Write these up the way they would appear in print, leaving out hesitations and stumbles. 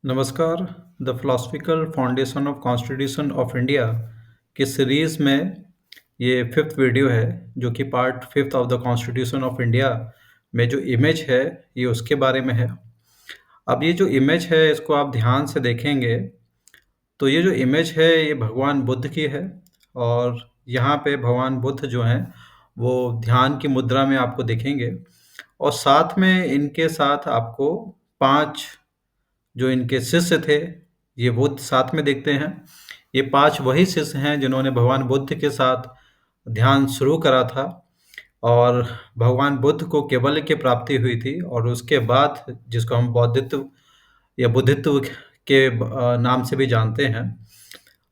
नमस्कार। The philosophical foundation of constitution of India की series में ये फिफ्थ वीडियो है, जो कि part fifth of the constitution of India में जो इमेज है, ये उसके बारे में है। अब ये जो इमेज है, इसको आप ध्यान से देखेंगे, तो ये जो इमेज है, ये भगवान बुद्ध की है। और यहाँ पे भगवान बुद्ध जो हैं, वो ध्यान की मुद्रा में आपको दिखेंगे। और साथ में इनके साथ आपको 5 जो इनके शिष्य थे, ये बुद्ध साथ में दिखते हैं। ये 5 वही शिष्य हैं जिन्होंने भगवान बुद्ध के साथ ध्यान शुरू करा था। और भगवान बुद्ध को केवल्य की प्राप्ति हुई थी, और उसके बाद जिसको हम बौद्धित्व या बुद्धित्व के नाम से भी जानते हैं।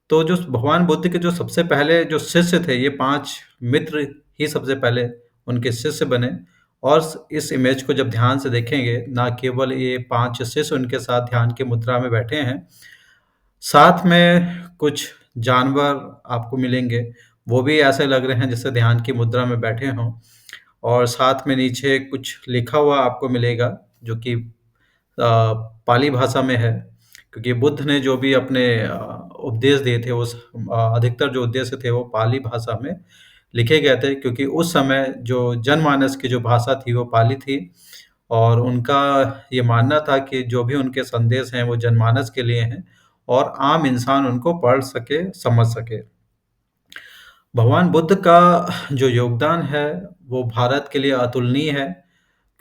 तो जो भगवान बुद्ध के जो सबसे पहले जो शिष्य थे, ये 5 मित्र ही सबसे पहले उनके शिष्य बने। और इस इमेज को जब ध्यान से देखेंगे, ना केवल ये 5 शिष्य उनके साथ ध्यान की मुद्रा में बैठे हैं, साथ में कुछ जानवर आपको मिलेंगे, वो भी ऐसे लग रहे हैं जैसे ध्यान की मुद्रा में बैठे हों। और साथ में नीचे कुछ लिखा हुआ आपको मिलेगा, जो कि पाली भाषा में है, क्योंकि बुद्ध ने जो भी अपने उपदेश दिए थे, उस अधिकतर जो उद्देश्य थे वो पाली भाषा में लिखे गए थे, क्योंकि उस समय जो जनमानस की जो भाषा थी वो पाली थी। और उनका ये मानना था कि जो भी उनके संदेश हैं वो जनमानस के लिए हैं, और आम इंसान उनको पढ़ सके, समझ सके। भगवान बुद्ध का जो योगदान है वो भारत के लिए अतुलनीय है,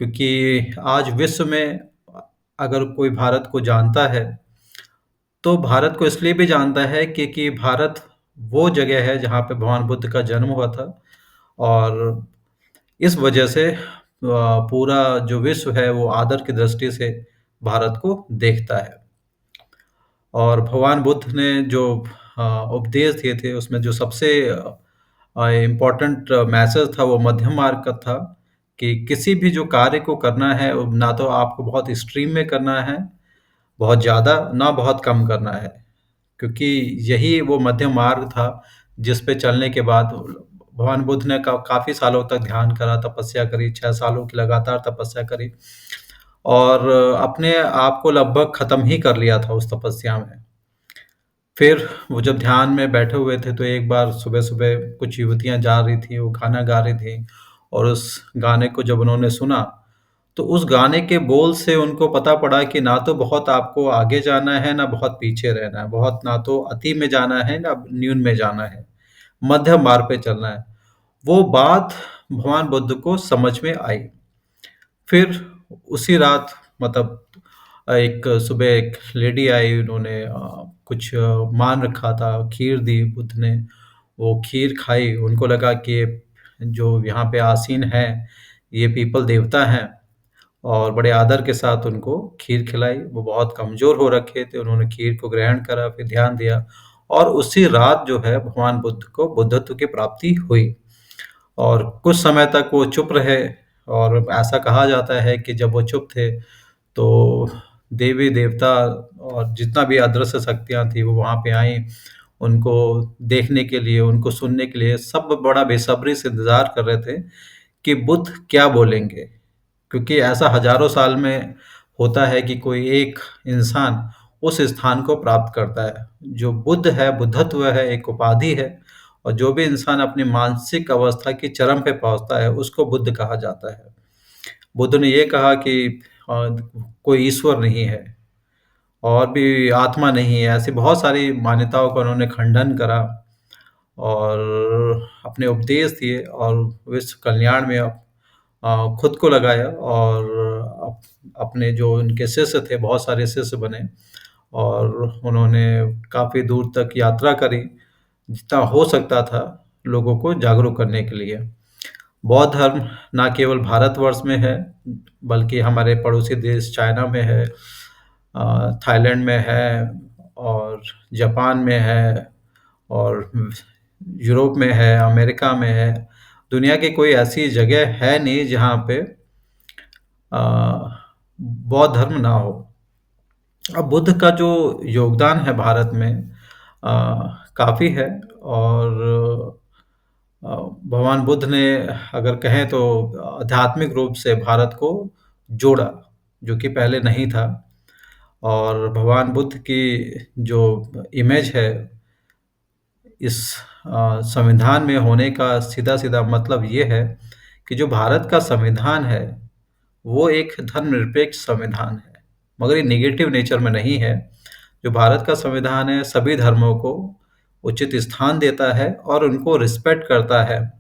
क्योंकि आज विश्व में अगर कोई भारत को जानता है, तो भारत को इसलिए भी जानता है क्योंकि भारत वो जगह है जहाँ पे भगवान बुद्ध का जन्म हुआ था। और इस वजह से पूरा जो विश्व है वो आदर की दृष्टि से भारत को देखता है। और भगवान बुद्ध ने जो उपदेश दिए थे, उसमें जो सबसे इम्पोर्टेंट मैसेज था वो मध्यम मार्ग का था, कि किसी भी जो कार्य को करना है, ना तो आपको बहुत एक्सट्रीम में करना है, बहुत ज़्यादा, ना बहुत कम करना है। क्योंकि यही वो मध्यम मार्ग था जिस पे चलने के बाद भगवान बुद्ध ने काफ़ी सालों तक ध्यान करा, तपस्या करी, 6 सालों की लगातार तपस्या करी, और अपने आप को लगभग ख़त्म ही कर लिया था उस तपस्या में। फिर वो जब ध्यान में बैठे हुए थे, तो एक बार सुबह-सुबह कुछ युवतियाँ जा रही थीं, वो गाना गा रही थीं, और उस गाने को जब उन्होंने सुना, तो उस गाने के बोल से उनको पता पड़ा कि ना तो बहुत आपको आगे जाना है, ना बहुत पीछे रहना है। बहुत ना तो अति में जाना है, ना न्यून में जाना है। मध्यम मार्ग पे चलना है। वो बात भगवान बुद्ध को समझ में आई। फिर उसी रात, मतलब एक सुबह एक लेडी आई, उन्होंने कुछ मान रखा था, खीर दी बुद्ध ने। वो खीर खाई, उनको लगा कि जो यहाँ पे आसीन हैं, ये पीपल देवता हैं, और बड़े आदर के साथ उनको खीर खिलाई। वो बहुत कमज़ोर हो रखे थे, उन्होंने खीर को ग्रहण करा, फिर ध्यान दिया, और उसी रात जो है भगवान बुद्ध को बुद्धत्व की प्राप्ति हुई। और कुछ समय तक वो चुप रहे, और ऐसा कहा जाता है कि जब वो चुप थे, तो देवी-देवता और जितना भी अदृश्य शक्तियाँ थी, वो वहाँ पे आईं, उनको देखने के लिए, उनको सुनने के लिए। सब बड़ा बेसब्री से इंतज़ार कर रहे थे कि बुद्ध क्या बोलेंगे। क्योंकि ऐसा हज़ारों साल में होता है कि कोई एक इंसान उस स्थान को प्राप्त करता है। जो बुद्ध है, बुद्धत्व है, एक उपाधि है, और जो भी इंसान अपनी मानसिक अवस्था की चरम पे पहुँचता है, उसको बुद्ध कहा जाता है। बुद्ध ने ये कहा कि अ, कोई ईश्वर नहीं है, और भी आत्मा नहीं है। ऐसी बहुत सारी मान्यताओं का उन्होंने खंडन करा, और अपने उपदेश दिए, और विश्व कल्याण में खुद को लगाया। और अपने जो उनके शिष्य थे, बहुत सारे शिष्य बने, और उन्होंने काफ़ी दूर तक यात्रा करी, जितना हो सकता था लोगों को जागरूक करने के लिए। बौद्ध धर्म ना केवल भारतवर्ष में है, बल्कि हमारे पड़ोसी देश चाइना में है, थाईलैंड में है, और जापान में है, और यूरोप में है, अमेरिका में है। दुनिया की कोई ऐसी जगह है नहीं जहाँ पे अ, बौद्ध धर्म ना हो। अब बुद्ध का जो योगदान है भारत में काफ़ी है। और भगवान बुद्ध ने, अगर कहें तो, आध्यात्मिक रूप से भारत को जोड़ा, जो कि पहले नहीं था। और भगवान बुद्ध की जो इमेज है इस संविधान में होने का सीधा-सीधा मतलब ये है कि जो भारत का संविधान है, वो एक धर्मनिरपेक्ष संविधान है, मगर ये नेगेटिव नेचर में नहीं है। जो भारत का संविधान है, सभी धर्मों को उचित स्थान देता है और उनको रिस्पेक्ट करता है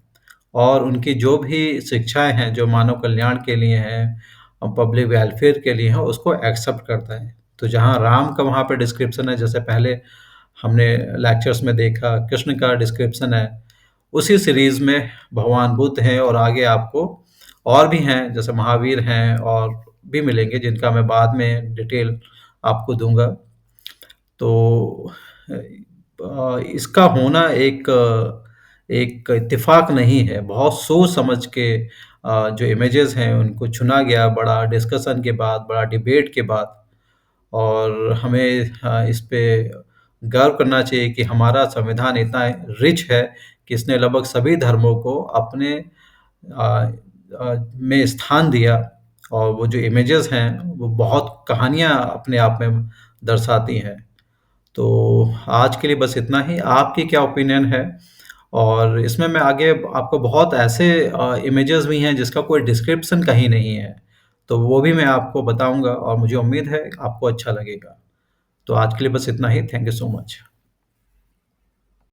और उनकी जो भी शिक्षाएँ हैं, जो मानव कल्याण के लिए हैं पब्लिक वेलफेयर के लिए हैं, उसको एक्सेप्ट करता है। तो जहाँ राम का वहाँ पे डिस्क्रिप्शन है, जैसे पहले हमने लेक्चर्स में देखा, कृष्ण का डिस्क्रिप्शन है, उसी सीरीज़ में भगवान बुद्ध हैं और आगे आपको और भी हैं, जैसे महावीर हैं और भी मिलेंगे, जिनका मैं बाद में डिटेल आपको दूँगा। तो इसका होना एक इत्तेफ़ाक नहीं है, बहुत सोच समझ के जो इमेजेस हैं, उनको चुना गया, बड़ा डिस्कशन के बाद, बड़ा डिबेट के बाद और हमें इस पे गर्व करना चाहिए कि हमारा संविधान इतना रिच है कि इसने लगभग सभी धर्मों को अपने में स्थान दिया और वो जो इमेजेस हैं, वो बहुत कहानियाँ अपने आप में दर्शाती हैं। तो आज के लिए बस इतना ही। आपकी क्या ओपिनियन है? और इसमें मैं आगे आपको बहुत ऐसे इमेजेस भी हैं जिसका कोई डिस्क्रिप्शन कहीं नहीं है, तो वो भी मैं आपको बताऊँगा और मुझे उम्मीद है आपको अच्छा लगेगा। तो आज के लिए बस इतना ही। Thank you so much.